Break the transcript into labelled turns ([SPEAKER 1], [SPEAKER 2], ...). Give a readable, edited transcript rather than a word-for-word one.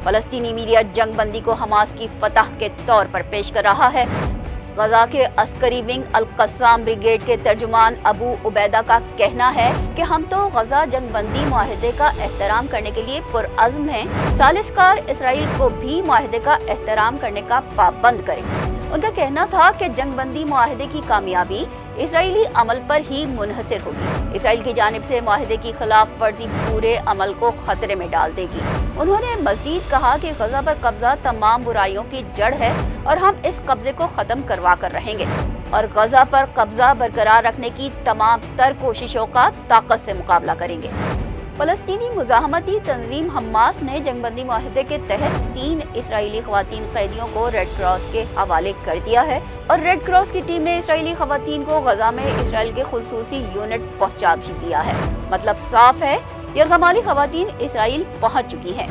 [SPEAKER 1] फलस्तीनी media जंगबंदी को Hamas की फतह के तौर पर पेश कर रहा है। गजा के अस्करी विंग अल-कस्साम ब्रिगेड के तर्जुमान अबू उबैदा का कहना है कि हम तो गजा जंगबंदी मुआहदे का एहतराम करने के लिए पुरअज़्म हैं। सालिसकार इसराइल को भी मुआहदे का एहतराम करने का पाबंद करें। उनका कहना था कि जंगबंदी मुआहदे की कामयाबी इसराइली अमल पर ही मुनहसर होगी। इसराइल की जानिब से मुआहदे की खिलाफ वर्जी पूरे अमल को खतरे में डाल देगी। उन्होंने मजीद कहा कि गजा पर कब्जा तमाम बुराइयों की जड़ है और हम इस कब्जे को खत्म करवा कर रहेंगे और गजा पर कब्जा बरकरार रखने की तमाम तर कोशिशों का ताकत से मुकाबला करेंगे। फलस्तीनी मुजाहमती तंजीम हमास ने जंगबंदी मुआहदे के तहत 3 इसराइली खवातीन कैदियों को रेड क्रॉस के हवाले कर दिया है और रेड क्रॉस की टीम ने इसराइली खवातीन को गजा में इसराइल के खुसूसी यूनिट पहुंचा भी दिया है। मतलब साफ है, यरगमाली खवातीन इसराइल पहुंच चुकी हैं।